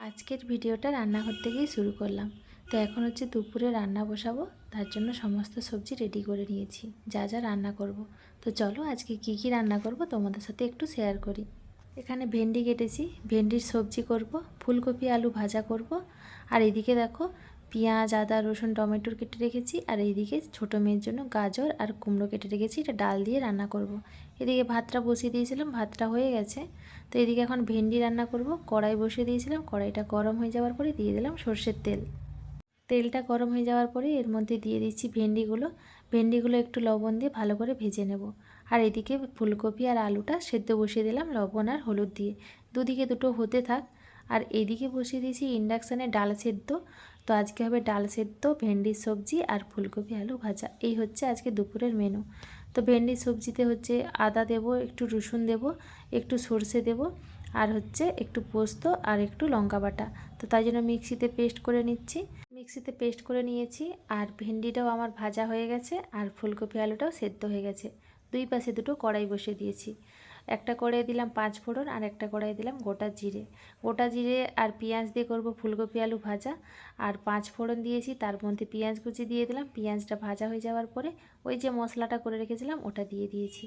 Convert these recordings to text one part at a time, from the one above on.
আজকের ভিডিওটা রান্নাঘর থেকেই শুরু করলাম। তো এখন হচ্ছে দুপুরে রান্না বসাবো, তার জন্য সমস্ত সবজি রেডি করে নিয়েছি, যা যা রান্না করব। তো চলো আজকে কি কি রান্না করব তোমাদের সাথে একটু শেয়ার করি। এখানে ভেন্ডি কেটেছি, ভেন্ডির সবজি করব, ফুলকপি আলু ভাজা করব। আর এদিকে দেখো পেঁয়াজ আদা রসুন টমেটোর কেটে রেখেছি। আর এইদিকে ছোটো মেয়ের জন্য গাজর আর কুমড়ো কেটে রেখেছি, এটা ডাল দিয়ে রান্না করব। এদিকে ভাতটা বসিয়ে দিয়েছিলাম, ভাতটা হয়ে গেছে। তো এদিকে এখন ভেন্ডি রান্না করব। কড়াই বসিয়ে দিয়েছিলাম, কড়াইটা গরম হয়ে যাওয়ার পরে দিয়ে দিলাম সর্ষের তেল। তেলটা গরম হয়ে যাওয়ার পরে এর মধ্যে দিয়ে দিচ্ছি ভেন্ডিগুলো একটু লবণ দিয়ে ভালো করে ভেজে নেব। আর এদিকে ফুলকপি আর আলুটা সেদ্ধ বসিয়ে দিলাম লবণ আর হলুদ দিয়ে, দুদিকে দুটো হতে থাক। আর এদিকে বসিয়ে দিয়েছি ইন্ডাকশানে ডাল সেদ্ধ। তো আজকে হবে ডাল সেদ্ধ, ভেন্ডির সবজি আর ফুলকপি আলু ভাজা, এই হচ্ছে আজকে দুপুরের মেনু। তো ভেন্ডির সবজিতে হচ্ছে আদা দেব, একটু রসুন দেব, একটু সর্ষে দেব, আর হচ্ছে একটু পোস্ত আর একটু লঙ্কা বাটা। তো তাই জন্য মিক্সিতে পেস্ট করে নিচ্ছি। মিক্সিতে পেস্ট করে নিয়েছি। আর ভেন্ডিটাও আমার ভাজা হয়ে গেছে, আর ফুলকপি আলুটাও সেদ্ধ হয়ে গেছে। দুই পাশে দুটো কড়াই বসিয়ে দিয়েছি। একটা কড়াই দিলাম 5 ফোড়ন, আর একটা কড়াই দিলাম গোটা জিরে আর পেঁয়াজ দিয়ে করব ফুলকপি আলু ভাজা। আর 5 ফোড়ন দিয়েছি, তার মধ্যে পেঁয়াজ কুচি দিয়ে দিলাম। পেঁয়াজটা ভাজা হয়ে যাওয়ার পরে ওই যে মশলাটা করে রেখেছিলাম ওটা দিয়ে দিয়েছি।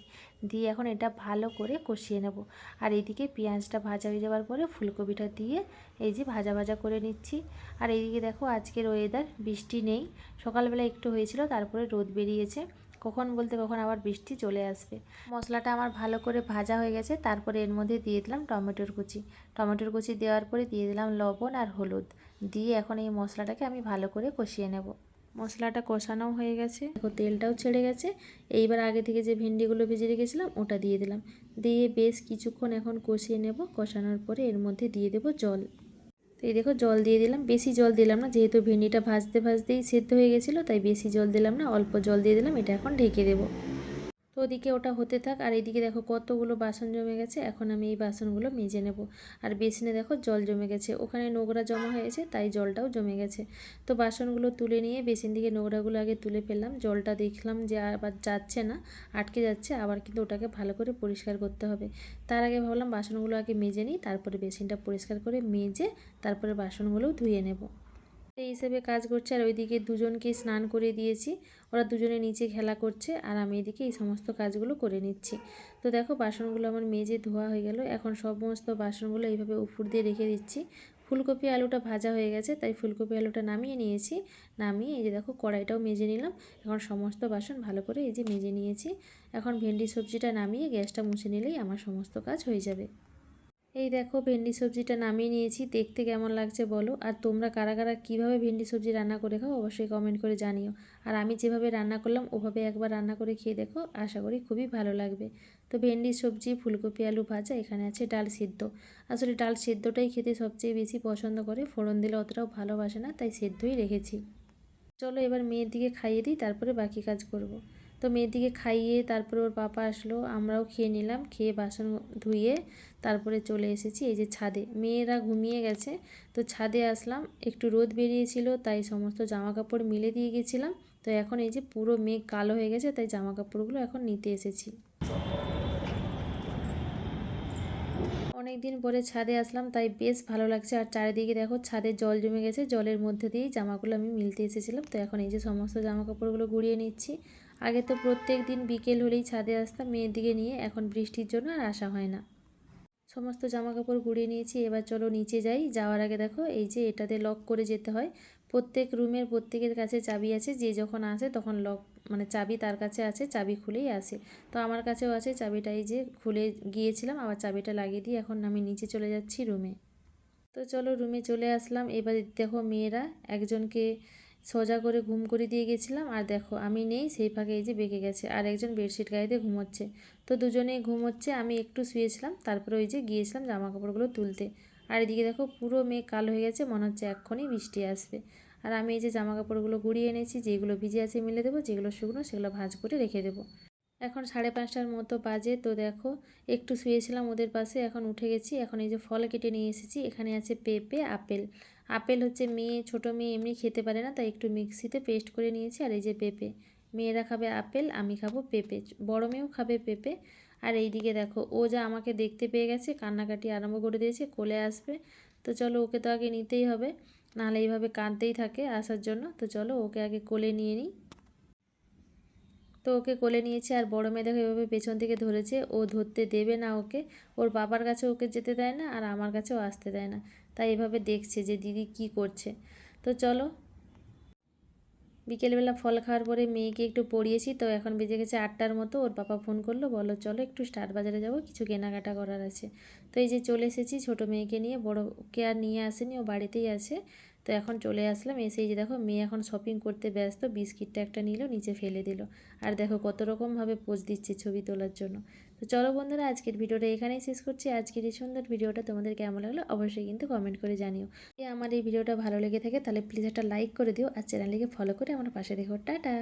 দিয়ে এখন এটা ভালো করে কষিয়ে নেব। আর এইদিকে পেঁয়াজটা ভাজা হয়ে যাওয়ার পরে ফুলকপিটা দিয়ে এই যে ভাজা ভাজা করে নিচ্ছি। আর এইদিকে দেখো আজকের ওয়েদার বৃষ্টি নেই, সকালবেলা একটু হয়েছিল, তারপরে রোদ বেরিয়েছে। কখন বলতে কখন আবার বৃষ্টি চলে আসবে। মশলাটা আমার ভালো করে ভাজা হয়ে গেছে, তারপরে এর মধ্যে দিয়ে দিলাম টমেটোর কুচি দেওয়ার পরে দিয়ে দিলাম লবণ আর হলুদ দিয়ে এখন এই মশলাটাকে আমি ভালো করে কষিয়ে নেব। মশলাটা কষানো হয়ে গেছে, দেখো তেলটাও ছেড়ে গেছে। এইবার আগে থেকে যে ভেন্ডিগুলো ভেজে রেখেছিলাম ওটা দিয়ে দিলাম, দিয়ে বেশ কিছুক্ষণ এখন কষিয়ে নেব। কষানোর পরে এর মধ্যে দিয়ে দেবো জল। তো এই দেখো জল দিয়ে দিলাম, বেশি জল দিলাম না, যেহেতু ভেন্ডিটা ভাজতে ভাজতেই সেদ্ধ হয়ে গেছিলো, তাই বেশি জল দিলাম না, অল্প জল দিয়ে দিলাম। এটা এখন ঢেকে দেবো। তো ওদিকে ওটা হতে থাক। আর এইদিকে দেখো কতগুলো বাসন জমে গেছে, এখন আমি এই বাসনগুলো মেজে নেব। আর বেসিনে দেখো জল জমে গেছে, ওখানে নোংরা জমা হয়েছে তাই জলটাও জমে গেছে। তো বাসনগুলো তুলে নিয়ে বেসিন থেকে নোংরাগুলো আগে তুলে ফেললাম। জলটা দেখলাম যে আবার যাচ্ছে না, আটকে যাচ্ছে, আবার কিন্তু ওটাকে ভালো করে পরিষ্কার করতে হবে। তার আগে ভাবলাম বাসনগুলো আগে মেজে নিই, তারপরে বেসিনটা পরিষ্কার করে মেজে তারপরে বাসনগুলোও ধুয়ে নেব। এই হিসেবে কাজ করছে। আর ওইদিকে দুজনকে স্নান করে দিয়েছি, ওরা দুজনে নিচে খেলা করছে, আর আমি এদিকে এই সমস্ত কাজগুলো করে নিচ্ছি। তো দেখো বাসনগুলো আমার মেজে ধোয়া হয়ে গেল। এখন সমস্ত বাসনগুলো এইভাবে উপর দিয়ে রেখে দিচ্ছি। ফুলকপি আলুটা ভাজা হয়ে গেছে, তাই ফুলকপি আলুটা নামিয়ে নিয়েছি। নামিয়ে এই যে দেখো কড়াইটাও মেজে নিলাম। এখন সমস্ত বাসন ভালো করে এই যে মেজে নিয়েছি। এখন ভেন্ডি সবজিটা নামিয়ে গ্যাসটা মুছে নিলেই আমার সমস্ত কাজ হয়ে যাবে। এই দেখো ভেন্ডি সবজিটা নামিয়ে নিয়েছি, দেখতে কেমন লাগছে বলো। আর তোমরা কারা কারা কীভাবে ভেন্ডি সবজি রান্না করে খাও অবশ্যই কমেন্ট করে জানিও। আর আমি যেভাবে রান্না করলাম ওভাবে একবার রান্না করে খেয়ে দেখো, আশা করি খুবই ভালো লাগবে। তো ভেন্ডি সবজি ফুলকপি আলু ভাজা, এখানে আছে ডাল সিদ্ধ। আসলে ডাল সিদ্ধটাই খেতে সবচেয়ে বেশি পছন্দ করে, ফোড়ন দিলে অতটাও ভালোবাসে না, তাই সিদ্ধই রেখেছি। চলো এবার মেয়ের দিকে খাইয়ে দিই, তারপরে বাকি কাজ করব। তো মেয়ের দিকে খাইয়ে তারপরে ওর পাপা আসলো, আমরাও খেয়ে নিলাম। খেয়ে বাসন ধুয়ে তারপরে চলে এসেছি এই যে ছাদে, মেয়েরা ঘুমিয়ে গেছে। তো ছাদে আসলাম, একটু রোদ বেরিয়েছিল তাই সমস্ত জামা কাপড় মিলে দিয়ে গেছিলাম। তো এখন এই যে পুরো মেঘ কালো হয়ে গেছে, তাই জামা কাপড়গুলো এখন নিতে এসেছি। অনেক দিন পরে ছাদে আসলাম, তাই বেশ ভালো লাগছে। আর চারিদিকে দেখো ছাদে জল জমে গেছে, জলের মধ্যে দিয়েই জামাগুলো আমি মিলতে এসেছিলাম। তো এখন এই যে সমস্ত জামা কাপড়গুলো গুড়িয়ে নিচ্ছি। আগে তো প্রত্যেক দিন বিকেল হলেই ছাদে আসতাম মেয়ের দিকে নিয়ে, এখন বৃষ্টির জন্য আর আসা হয় না। সমস্ত জামা কাপড় গুড়িয়ে নিয়েছি, এবার চলো নিচে যাই। যাওয়ার আগে দেখো এই যে এটাতে লক করে যেতে হয়। প্রত্যেক রুমের প্রত্যেকের কাছে চাবি আছে, যে যখন আসে তখন লক মানে চাবি তার কাছে আছে, চাবি খুলেই আসে। তো আমার কাছেও আছে চাবিটা, এই যে খুলে গিয়েছিলাম, আবার চাবিটা লাগিয়ে দিয়ে এখন আমি নিচে চলে যাচ্ছি রুমে। তো চলো রুমে চলে আসলাম। এবার দেখো মেয়েরা একজনকে সোজা করে ঘুম করে দিয়ে গেছিলাম, আর দেখো আমি নেই, সেই ফাঁকে এই যে বেঁকে গেছে, আর একজন বেডশিট গায়ে দিয়ে ঘুমোচ্ছে। তো দুজনেই ঘুমোচ্ছে, আমি একটু শুয়েছিলাম, তারপরে ওই যে গিয়েছিলাম জামা কাপড়গুলো তুলতে। আর এদিকে দেখো পুরো মেঘ কালো হয়ে গেছে, মনে হচ্ছে এক্ষুনি বৃষ্টি আসবে। আর আমি এই যে জামা কাপড়গুলো গুড়িয়ে এনেছি, যেগুলো ভিজে আছে মিলে দেবো, যেগুলো শুকনো সেগুলো ভাঁজ করে রেখে দেবো। এখন 5:30টার মতো বাজে। তো দেখো একটু শুয়েছিলাম ওদের পাশে, এখন উঠে গেছি। এখন এই যে ফল কেটে নিয়ে এসেছি, এখানে আছে পেঁপে আপেল। আপেল হচ্ছে ছোটো মেয়ে এমনি খেতে পারে না, তাই একটু মিক্সিতে পেস্ট করে নিয়েছি। আর এই যে পেঁপে, মেয়েরা খাবে আপেল, আমি খাবো পেঁপে, বড় মেয়েও খাবে পেঁপে। আর এই দিকে দেখো ও যা আমাকে দেখতে পেয়ে গেছে, কান্নাকাটি আরম্ভ করে দিয়েছে, কোলে আসবে। তো চলো ওকে তো আগে নিতেই হবে, নাহলে এইভাবে কাঁদতেই থাকে আসার জন্য। তো চলো ওকে আগে কোলে নিয়ে নিই। তো ওকে কোলে নিয়েছে, আর বড় মেয়ে দেখো এভাবে পেছন থেকে ধরেছে, ও ধরতে দেবে না ওকে, ওর বাবার কাছে ওকে যেতে দেয় না আর আমার কাছেও আসতে দেয় না, তাই এভাবে দেখছে যে দিদি কি করছে। তো চলো বিকেলবেলা ফল খাওয়ার পরে মেয়েকে একটু পড়িয়েছি, তো এখন বেজে গেছে 8টার মতো। ওর পাপা ফোন করলো, বলো চলো একটু স্টার বাজারে যাবো, কিছু কেনাকাটা করার আছে। তো এই যে চলে এসেছি ছোটো মেয়েকে নিয়ে, বড়োকে আর নিয়ে আসেনি, ও বাড়িতেই আছে। তো এখন চলে আসলাম, এসে এই যে দেখো মেয়ে এখন শপিং করতে ব্যস্ত, বিস্কিটটা একটা নিল নিচে ফেলে দিল, আর দেখো কত রকমভাবে পোজ দিচ্ছে ছবি তোলার জন্য। তো চলো বন্ধুরা আজকের ভিডিওটা এখানেই শেষ করছি। আজকের এই সুন্দর ভিডিওটা তোমাদের কেমন লাগলো অবশ্যই কিন্তু কমেন্ট করে জানিও। আমার এই ভিডিওটা ভালো লেগে থাকে তাহলে প্লিজ একটা লাইক করে দিও, আর চ্যানেলটিকে ফলো করে আমার পাশে দেখো। টাটা।